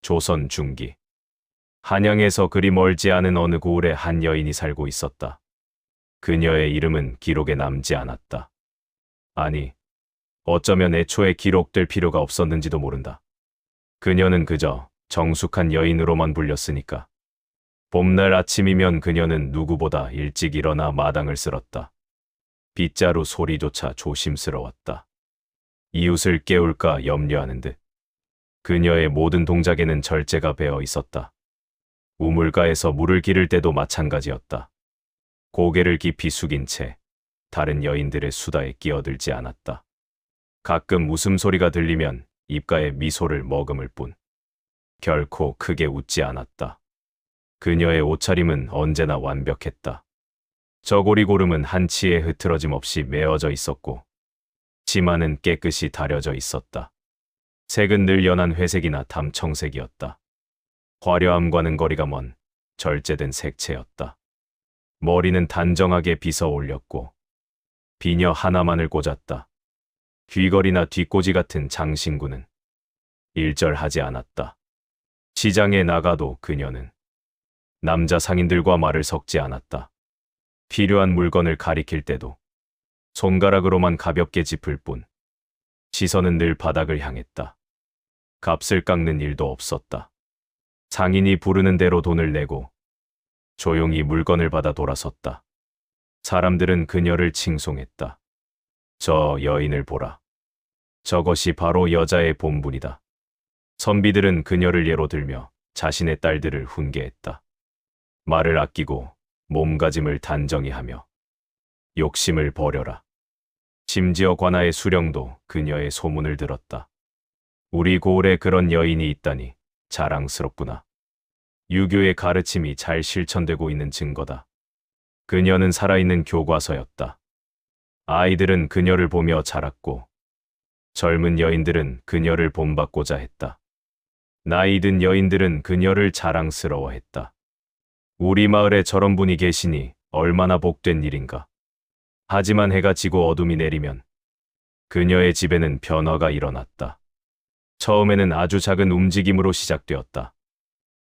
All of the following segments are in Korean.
조선 중기. 한양에서 그리 멀지 않은 어느 고을에 한 여인이 살고 있었다. 그녀의 이름은 기록에 남지 않았다. 아니, 어쩌면 애초에 기록될 필요가 없었는지도 모른다. 그녀는 그저 정숙한 여인으로만 불렸으니까. 봄날 아침이면 그녀는 누구보다 일찍 일어나 마당을 쓸었다. 빗자루 소리조차 조심스러웠다. 이웃을 깨울까 염려하는 듯. 그녀의 모든 동작에는 절제가 배어 있었다. 우물가에서 물을 기를 때도 마찬가지였다. 고개를 깊이 숙인 채 다른 여인들의 수다에 끼어들지 않았다. 가끔 웃음소리가 들리면 입가에 미소를 머금을 뿐. 결코 크게 웃지 않았다. 그녀의 옷차림은 언제나 완벽했다. 저고리 고름은 한치의 흐트러짐 없이 메어져 있었고 치마는 깨끗이 다려져 있었다. 색은 늘 연한 회색이나 담청색이었다. 화려함과는 거리가 먼 절제된 색채였다. 머리는 단정하게 빗어 올렸고 비녀 하나만을 꽂았다. 귀걸이나 뒷꽂이 같은 장신구는 일절하지 않았다. 시장에 나가도 그녀는 남자 상인들과 말을 섞지 않았다. 필요한 물건을 가리킬 때도 손가락으로만 가볍게 짚을 뿐 시선은 늘 바닥을 향했다. 값을 깎는 일도 없었다. 상인이 부르는 대로 돈을 내고 조용히 물건을 받아 돌아섰다. 사람들은 그녀를 칭송했다. 저 여인을 보라. 저것이 바로 여자의 본분이다. 선비들은 그녀를 예로 들며 자신의 딸들을 훈계했다. 말을 아끼고 몸가짐을 단정히 하며 욕심을 버려라. 심지어 관아의 수령도 그녀의 소문을 들었다. 우리 고을에 그런 여인이 있다니 자랑스럽구나. 유교의 가르침이 잘 실천되고 있는 증거다. 그녀는 살아있는 교과서였다. 아이들은 그녀를 보며 자랐고 젊은 여인들은 그녀를 본받고자 했다. 나이 든 여인들은 그녀를 자랑스러워했다. 우리 마을에 저런 분이 계시니 얼마나 복된 일인가. 하지만 해가 지고 어둠이 내리면 그녀의 집에는 변화가 일어났다. 처음에는 아주 작은 움직임으로 시작되었다.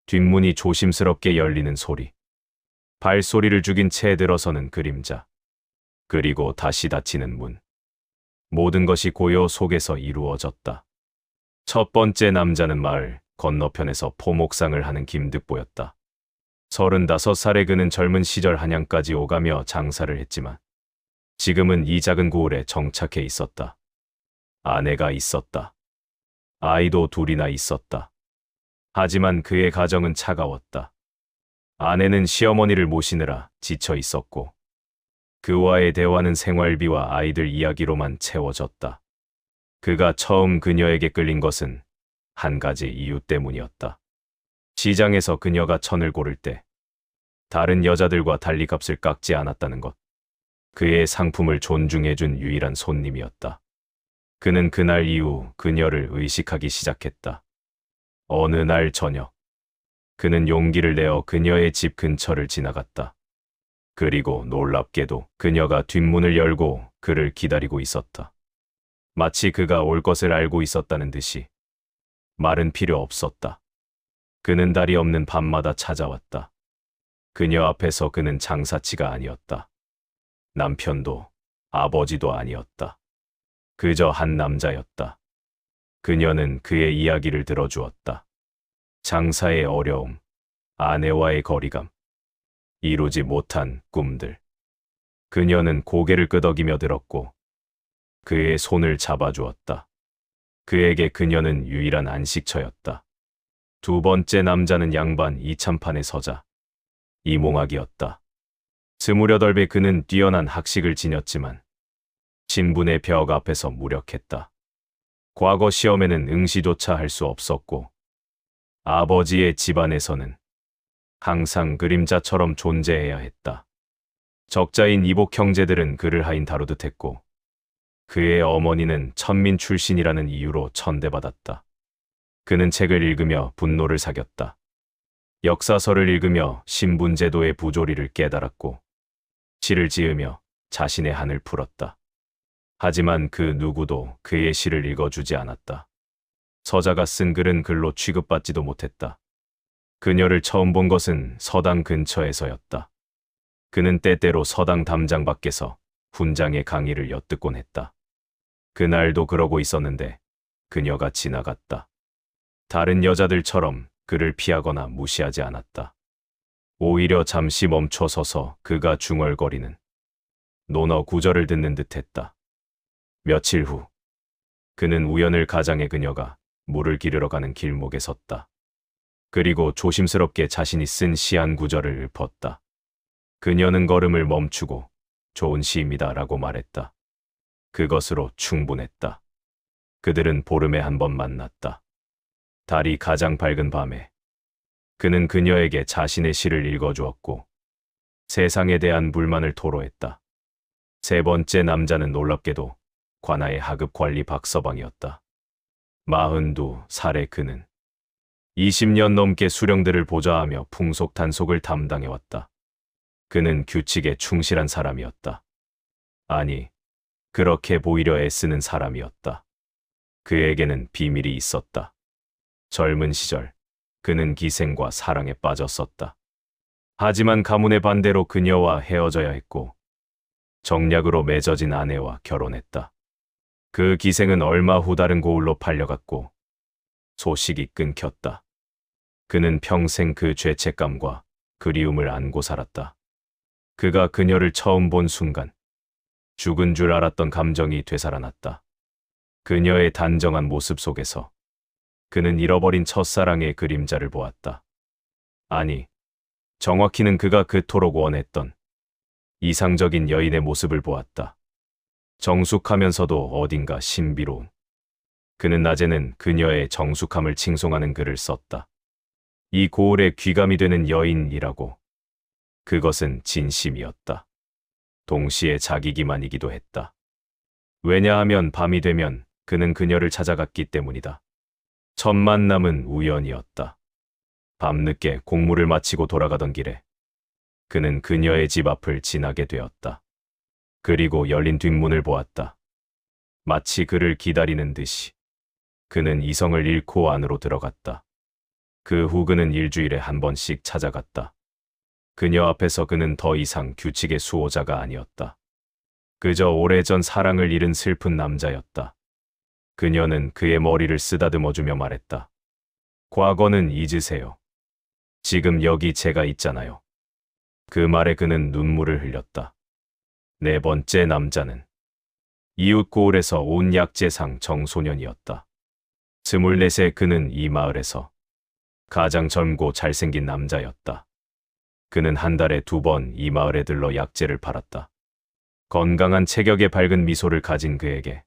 뒷문이 조심스럽게 열리는 소리. 발소리를 죽인 채 들어서는 그림자. 그리고 다시 닫히는 문. 모든 것이 고요 속에서 이루어졌다. 첫 번째 남자는 마을 건너편에서 포목상을 하는 김득보였다. 35살의 그는 젊은 시절 한양까지 오가며 장사를 했지만 지금은 이 작은 고을에 정착해 있었다. 아내가 있었다. 아이도 둘이나 있었다. 하지만 그의 가정은 차가웠다. 아내는 시어머니를 모시느라 지쳐 있었고 그와의 대화는 생활비와 아이들 이야기로만 채워졌다. 그가 처음 그녀에게 끌린 것은 한 가지 이유 때문이었다. 시장에서 그녀가 천을 고를 때 다른 여자들과 달리 값을 깎지 않았다는 것. 그의 상품을 존중해준 유일한 손님이었다. 그는 그날 이후 그녀를 의식하기 시작했다. 어느 날 저녁, 그는 용기를 내어 그녀의 집 근처를 지나갔다. 그리고 놀랍게도 그녀가 뒷문을 열고 그를 기다리고 있었다. 마치 그가 올 것을 알고 있었다는 듯이. 말은 필요 없었다. 그는 달이 없는 밤마다 찾아왔다. 그녀 앞에서 그는 장사치가 아니었다. 남편도 아버지도 아니었다. 그저 한 남자였다. 그녀는 그의 이야기를 들어주었다. 장사의 어려움, 아내와의 거리감, 이루지 못한 꿈들. 그녀는 고개를 끄덕이며 들었고 그의 손을 잡아주었다. 그에게 그녀는 유일한 안식처였다. 두 번째 남자는 양반 이참판에 서자 이몽학이었다. 28배 그는 뛰어난 학식을 지녔지만 신분의 벽 앞에서 무력했다. 과거 시험에는 응시조차 할 수 없었고 아버지의 집안에서는 항상 그림자처럼 존재해야 했다. 적자인 이복 형제들은 그를 하인 다루듯 했고 그의 어머니는 천민 출신이라는 이유로 천대받았다. 그는 책을 읽으며 분노를 사겼다. 역사서를 읽으며 신분제도의 부조리를 깨달았고 시를 지으며 자신의 한을 풀었다. 하지만 그 누구도 그의 시를 읽어주지 않았다. 서자가 쓴 글은 글로 취급받지도 못했다. 그녀를 처음 본 것은 서당 근처에서였다. 그는 때때로 서당 담장 밖에서 훈장의 강의를 엿듣곤 했다. 그날도 그러고 있었는데 그녀가 지나갔다. 다른 여자들처럼 그를 피하거나 무시하지 않았다. 오히려 잠시 멈춰 서서 그가 중얼거리는 논어 구절을 듣는 듯했다. 며칠 후 그는 우연을 가장해 그녀가 물을 기르러 가는 길목에 섰다. 그리고 조심스럽게 자신이 쓴 시 한 구절을 읊었다. 그녀는 걸음을 멈추고 좋은 시입니다 라고 말했다. 그것으로 충분했다. 그들은 보름에 한 번 만났다. 달이 가장 밝은 밤에 그는 그녀에게 자신의 시를 읽어주었고 세상에 대한 불만을 토로했다. 세 번째 남자는 놀랍게도 관아의 하급 관리 박서방이었다. 42살의 그는 20년 넘게 수령들을 보좌하며 풍속단속을 담당해왔다. 그는 규칙에 충실한 사람이었다. 아니, 그렇게 보이려 애쓰는 사람이었다. 그에게는 비밀이 있었다. 젊은 시절 그는 기생과 사랑에 빠졌었다. 하지만 가문의 반대로 그녀와 헤어져야 했고 정략으로 맺어진 아내와 결혼했다. 그 기생은 얼마 후 다른 고을로 팔려갔고 소식이 끊겼다. 그는 평생 그 죄책감과 그리움을 안고 살았다. 그가 그녀를 처음 본 순간 죽은 줄 알았던 감정이 되살아났다. 그녀의 단정한 모습 속에서 그는 잃어버린 첫사랑의 그림자를 보았다. 아니, 정확히는 그가 그토록 원했던 이상적인 여인의 모습을 보았다. 정숙하면서도 어딘가 신비로운. 그는 낮에는 그녀의 정숙함을 칭송하는 글을 썼다. 이 고을의 귀감이 되는 여인이라고. 그것은 진심이었다. 동시에 자기 기만이기도 했다. 왜냐하면 밤이 되면 그는 그녀를 찾아갔기 때문이다. 첫 만남은 우연이었다. 밤늦게 공무를 마치고 돌아가던 길에 그는 그녀의 집 앞을 지나게 되었다. 그리고 열린 뒷문을 보았다. 마치 그를 기다리는 듯이 그는 이성을 잃고 안으로 들어갔다. 그 후 그는 일주일에 한 번씩 찾아갔다. 그녀 앞에서 그는 더 이상 규칙의 수호자가 아니었다. 그저 오래전 사랑을 잃은 슬픈 남자였다. 그녀는 그의 머리를 쓰다듬어주며 말했다. 과거는 잊으세요. 지금 여기 제가 있잖아요. 그 말에 그는 눈물을 흘렸다. 네 번째 남자는 이웃 고을에서 온 약재상 정소년이었다. 24세 그는 이 마을에서 가장 젊고 잘생긴 남자였다. 그는 한 달에 2번 이 마을에 들러 약재를 팔았다. 건강한 체격에 밝은 미소를 가진 그에게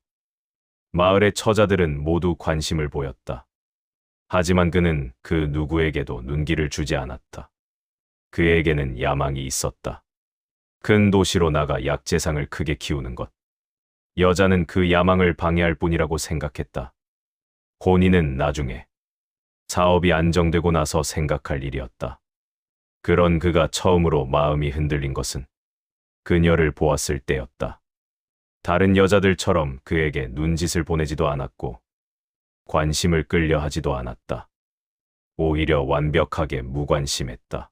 마을의 처자들은 모두 관심을 보였다. 하지만 그는 그 누구에게도 눈길을 주지 않았다. 그에게는 야망이 있었다. 큰 도시로 나가 약재상을 크게 키우는 것. 여자는 그 야망을 방해할 뿐이라고 생각했다. 혼인은 나중에 사업이 안정되고 나서 생각할 일이었다. 그런 그가 처음으로 마음이 흔들린 것은 그녀를 보았을 때였다. 다른 여자들처럼 그에게 눈짓을 보내지도 않았고 관심을 끌려 하지도 않았다. 오히려 완벽하게 무관심했다.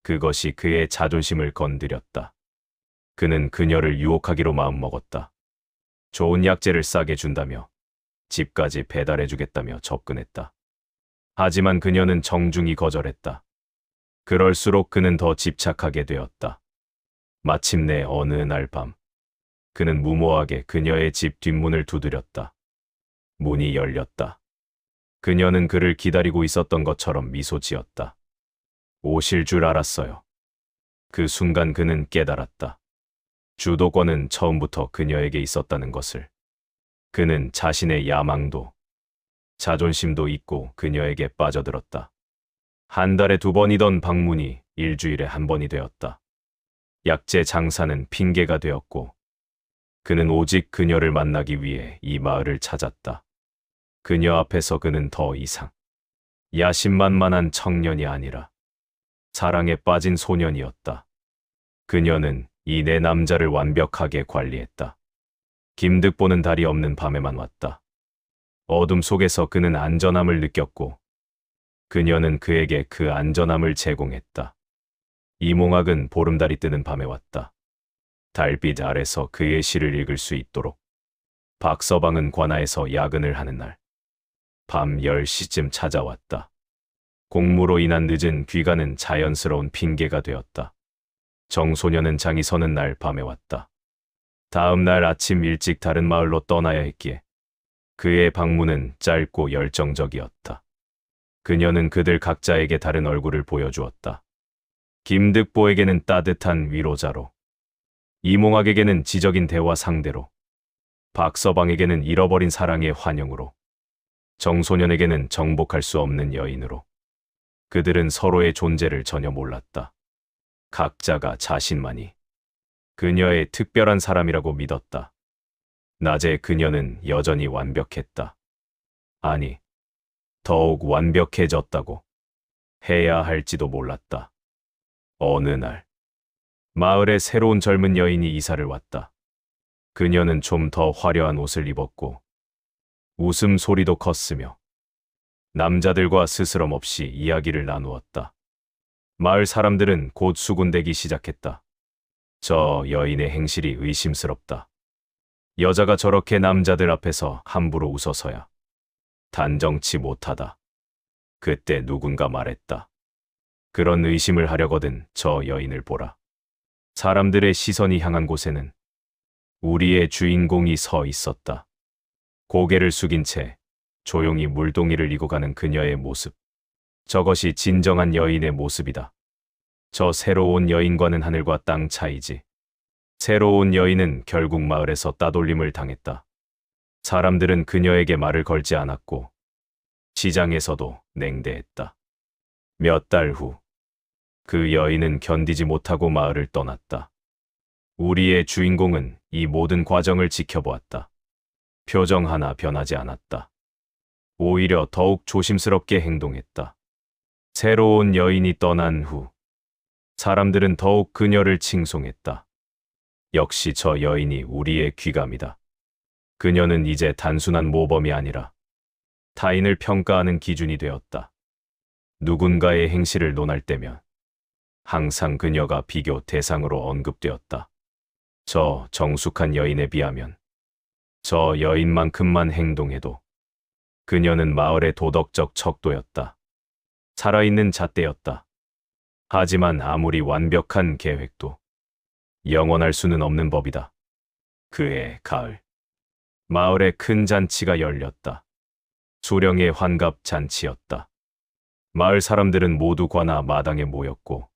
그것이 그의 자존심을 건드렸다. 그는 그녀를 유혹하기로 마음먹었다. 좋은 약재를 싸게 준다며 집까지 배달해주겠다며 접근했다. 하지만 그녀는 정중히 거절했다. 그럴수록 그는 더 집착하게 되었다. 마침내 어느 날 밤, 그는 무모하게 그녀의 집 뒷문을 두드렸다. 문이 열렸다. 그녀는 그를 기다리고 있었던 것처럼 미소 지었다. 오실 줄 알았어요. 그 순간 그는 깨달았다. 주도권은 처음부터 그녀에게 있었다는 것을. 그는 자신의 야망도 자존심도 잊고 그녀에게 빠져들었다. 한 달에 2번이던 방문이 일주일에 한 번이 되었다. 약재 장사는 핑계가 되었고 그는 오직 그녀를 만나기 위해 이 마을을 찾았다. 그녀 앞에서 그는 더 이상 야심만만한 청년이 아니라 사랑에 빠진 소년이었다. 그녀는 이 네 남자를 완벽하게 관리했다. 김득 보는 달이 없는 밤에만 왔다. 어둠 속에서 그는 안전함을 느꼈고 그녀는 그에게 그 안전함을 제공했다. 이몽학은 보름달이 뜨는 밤에 왔다. 달빛 아래서 그의 시를 읽을 수 있도록. 박서방은 관아에서 야근을 하는 날 밤 10시쯤 찾아왔다. 공무로 인한 늦은 귀가는 자연스러운 핑계가 되었다. 정소녀는 장이 서는 날 밤에 왔다. 다음 날 아침 일찍 다른 마을로 떠나야 했기에 그의 방문은 짧고 열정적이었다. 그녀는 그들 각자에게 다른 얼굴을 보여주었다. 김득보에게는 따뜻한 위로자로, 이몽학에게는 지적인 대화 상대로, 박서방에게는 잃어버린 사랑의 환영으로, 정소년에게는 정복할 수 없는 여인으로. 그들은 서로의 존재를 전혀 몰랐다. 각자가 자신만이 그녀의 특별한 사람이라고 믿었다. 낮에 그녀는 여전히 완벽했다. 아니, 더욱 완벽해졌다고 해야 할지도 몰랐다. 어느 날, 마을에 새로운 젊은 여인이 이사를 왔다. 그녀는 좀 더 화려한 옷을 입었고 웃음소리도 컸으며 남자들과 스스럼 없이 이야기를 나누었다. 마을 사람들은 곧 수군대기 시작했다. 저 여인의 행실이 의심스럽다. 여자가 저렇게 남자들 앞에서 함부로 웃어서야 단정치 못하다. 그때 누군가 말했다. 그런 의심을 하려거든 저 여인을 보라. 사람들의 시선이 향한 곳에는 우리의 주인공이 서 있었다. 고개를 숙인 채 조용히 물동이를 이고 가는 그녀의 모습. 저것이 진정한 여인의 모습이다. 저 새로운 여인과는 하늘과 땅 차이지. 새로운 여인은 결국 마을에서 따돌림을 당했다. 사람들은 그녀에게 말을 걸지 않았고 시장에서도 냉대했다. 몇 달 후, 그 여인은 견디지 못하고 마을을 떠났다. 우리의 주인공은 이 모든 과정을 지켜보았다. 표정 하나 변하지 않았다. 오히려 더욱 조심스럽게 행동했다. 새로운 여인이 떠난 후, 사람들은 더욱 그녀를 칭송했다. 역시 저 여인이 우리의 귀감이다. 그녀는 이제 단순한 모범이 아니라 타인을 평가하는 기준이 되었다. 누군가의 행실을 논할 때면 항상 그녀가 비교 대상으로 언급되었다. 저 정숙한 여인에 비하면 저 여인만큼만 행동해도 그녀는 마을의 도덕적 척도였다. 살아있는 잣대였다. 하지만 아무리 완벽한 계획도 영원할 수는 없는 법이다. 그해 가을, 마을에 큰 잔치가 열렸다. 수령의 환갑 잔치였다. 마을 사람들은 모두 관아 마당에 모였고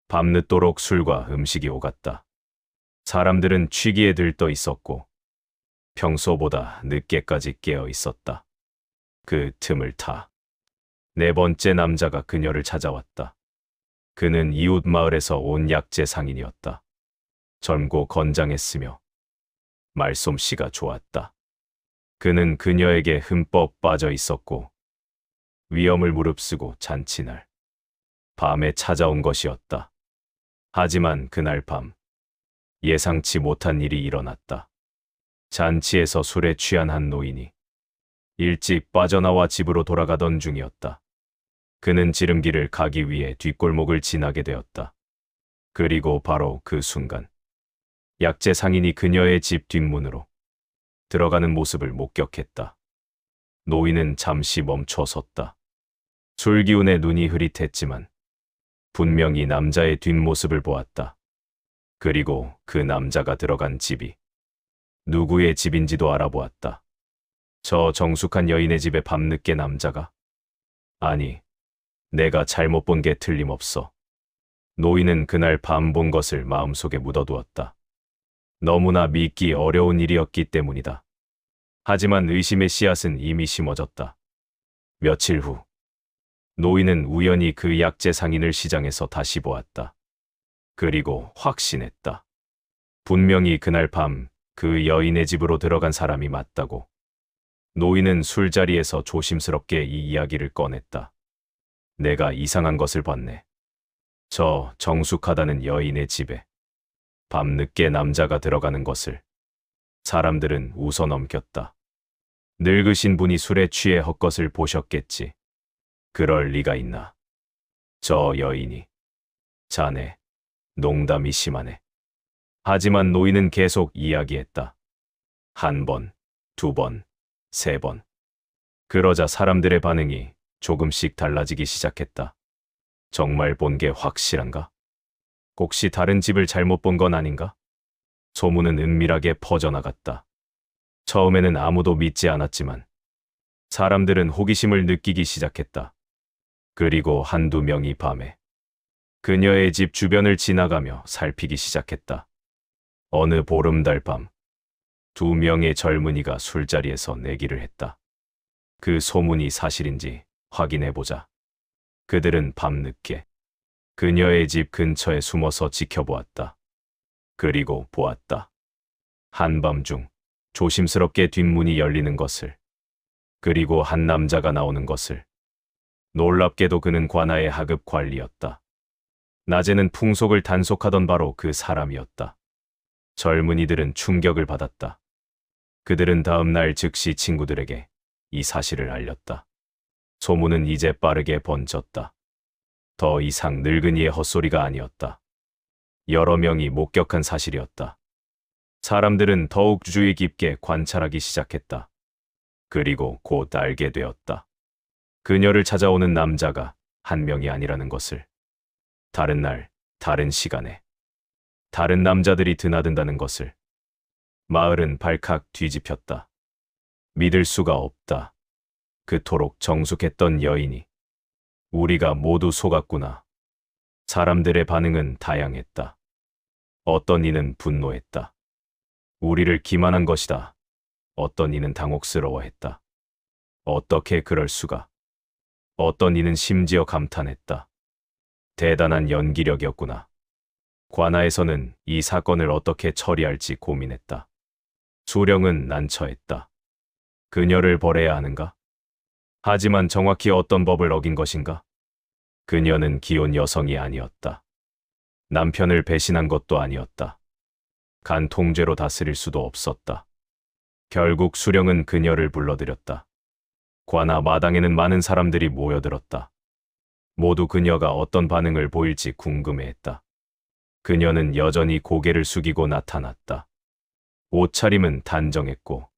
밤늦도록 술과 음식이 오갔다. 사람들은 취기에 들떠 있었고 평소보다 늦게까지 깨어 있었다. 그 틈을 타 네 번째 남자가 그녀를 찾아왔다. 그는 이웃 마을에서 온 약재 상인이었다. 젊고 건장했으며 말솜씨가 좋았다. 그는 그녀에게 흠뻑 빠져 있었고 위험을 무릅쓰고 잔치날 밤에 찾아온 것이었다. 하지만 그날 밤 예상치 못한 일이 일어났다. 잔치에서 술에 취한 한 노인이 일찍 빠져나와 집으로 돌아가던 중이었다. 그는 지름길을 가기 위해 뒷골목을 지나게 되었다. 그리고 바로 그 순간 약재 상인이 그녀의 집 뒷문으로 들어가는 모습을 목격했다. 노인은 잠시 멈춰 섰다. 술 기운에 눈이 흐릿했지만 분명히 남자의 뒷모습을 보았다. 그리고 그 남자가 들어간 집이 누구의 집인지도 알아보았다. 저 정숙한 여인의 집에 밤늦게 남자가? 아니, 내가 잘못 본 게 틀림없어. 노인은 그날 밤 본 것을 마음속에 묻어두었다. 너무나 믿기 어려운 일이었기 때문이다. 하지만 의심의 씨앗은 이미 심어졌다. 며칠 후, 노인은 우연히 그 약재 상인을 시장에서 다시 보았다. 그리고 확신했다. 분명히 그날 밤 그 여인의 집으로 들어간 사람이 맞다고. 노인은 술자리에서 조심스럽게 이 이야기를 꺼냈다. 내가 이상한 것을 봤네. 저 정숙하다는 여인의 집에 밤늦게 남자가 들어가는 것을. 사람들은 웃어넘겼다. 늙으신 분이 술에 취해 헛것을 보셨겠지. 그럴 리가 있나. 저 여인이. 자네, 농담이 심하네. 하지만 노인은 계속 이야기했다. 한 번, 두 번, 세 번. 그러자 사람들의 반응이 조금씩 달라지기 시작했다. 정말 본 게 확실한가? 혹시 다른 집을 잘못 본 건 아닌가? 소문은 은밀하게 퍼져나갔다. 처음에는 아무도 믿지 않았지만 사람들은 호기심을 느끼기 시작했다. 그리고 한두 명이 밤에 그녀의 집 주변을 지나가며 살피기 시작했다. 어느 보름달 밤, 두 명의 젊은이가 술자리에서 내기를 했다. 그 소문이 사실인지 확인해보자. 그들은 밤늦게 그녀의 집 근처에 숨어서 지켜보았다. 그리고 보았다. 한밤중 조심스럽게 뒷문이 열리는 것을, 그리고 한 남자가 나오는 것을. 놀랍게도 그는 관아의 하급 관리였다. 낮에는 풍속을 단속하던 바로 그 사람이었다. 젊은이들은 충격을 받았다. 그들은 다음 날 즉시 친구들에게 이 사실을 알렸다. 소문은 이제 빠르게 번졌다. 더 이상 늙은이의 헛소리가 아니었다. 여러 명이 목격한 사실이었다. 사람들은 더욱 주의 깊게 관찰하기 시작했다. 그리고 곧 알게 되었다. 그녀를 찾아오는 남자가 한 명이 아니라는 것을. 다른 날, 다른 시간에 다른 남자들이 드나든다는 것을. 마을은 발칵 뒤집혔다. 믿을 수가 없다. 그토록 정숙했던 여인이. 우리가 모두 속았구나. 사람들의 반응은 다양했다. 어떤 이는 분노했다. 우리를 기만한 것이다. 어떤 이는 당혹스러워했다. 어떻게 그럴 수가. 어떤 이는 심지어 감탄했다. 대단한 연기력이었구나. 관아에서는 이 사건을 어떻게 처리할지 고민했다. 수령은 난처했다. 그녀를 벌해야 하는가? 하지만 정확히 어떤 법을 어긴 것인가? 그녀는 기혼 여성이 아니었다. 남편을 배신한 것도 아니었다. 간 통죄로 다스릴 수도 없었다. 결국 수령은 그녀를 불러들였다. 관아 마당에는 많은 사람들이 모여들었다. 모두 그녀가 어떤 반응을 보일지 궁금해했다. 그녀는 여전히 고개를 숙이고 나타났다. 옷차림은 단정했고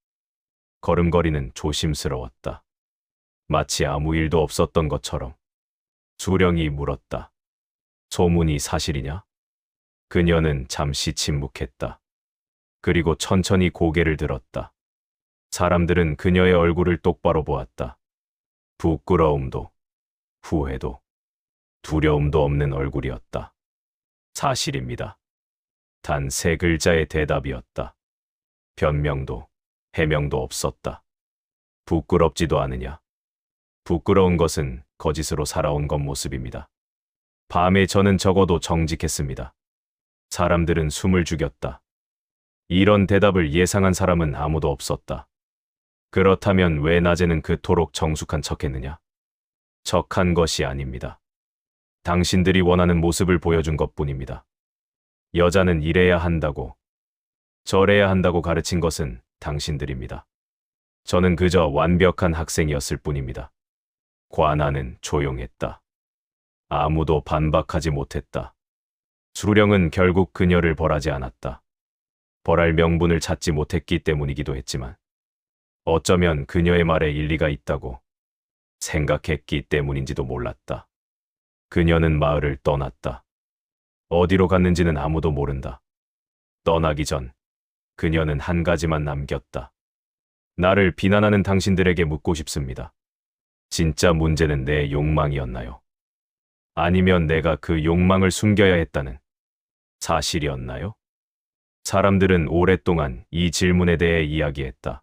걸음걸이는 조심스러웠다. 마치 아무 일도 없었던 것처럼. 수령이 물었다. 소문이 사실이냐? 그녀는 잠시 침묵했다. 그리고 천천히 고개를 들었다. 사람들은 그녀의 얼굴을 똑바로 보았다. 부끄러움도, 후회도, 두려움도 없는 얼굴이었다. 사실입니다. 단 세 글자의 대답이었다. 변명도, 해명도 없었다. 부끄럽지도 않으냐? 부끄러운 것은 거짓으로 살아온 것 모습입니다. 밤에 저는 적어도 정직했습니다. 사람들은 숨을 죽였다. 이런 대답을 예상한 사람은 아무도 없었다. 그렇다면 왜 낮에는 그토록 정숙한 척했느냐? 척한 것이 아닙니다. 당신들이 원하는 모습을 보여준 것뿐입니다. 여자는 이래야 한다고, 저래야 한다고 가르친 것은 당신들입니다. 저는 그저 완벽한 학생이었을 뿐입니다. 관아는 조용했다. 아무도 반박하지 못했다. 수령은 결국 그녀를 벌하지 않았다. 벌할 명분을 찾지 못했기 때문이기도 했지만 어쩌면 그녀의 말에 일리가 있다고 생각했기 때문인지도 몰랐다. 그녀는 마을을 떠났다. 어디로 갔는지는 아무도 모른다. 떠나기 전 그녀는 한 가지만 남겼다. 나를 비난하는 당신들에게 묻고 싶습니다. 진짜 문제는 내 욕망이었나요? 아니면 내가 그 욕망을 숨겨야 했다는 사실이었나요? 사람들은 오랫동안 이 질문에 대해 이야기했다.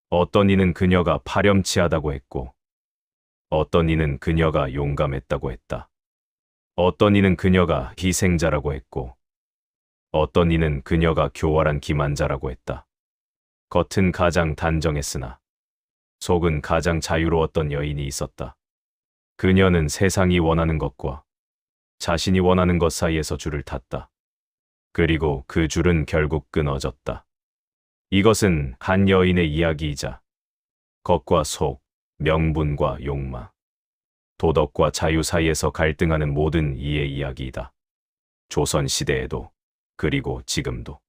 어떤 이는 그녀가 파렴치하다고 했고, 어떤 이는 그녀가 용감했다고 했다. 어떤 이는 그녀가 희생자라고 했고, 어떤 이는 그녀가 교활한 기만자라고 했다. 겉은 가장 단정했으나 속은 가장 자유로웠던 여인이 있었다. 그녀는 세상이 원하는 것과 자신이 원하는 것 사이에서 줄을 탔다. 그리고 그 줄은 결국 끊어졌다. 이것은 한 여인의 이야기이자 겉과 속, 명분과 욕망, 도덕과 자유 사이에서 갈등하는 모든 이의 이야기이다. 조선 시대에도, 그리고 지금도.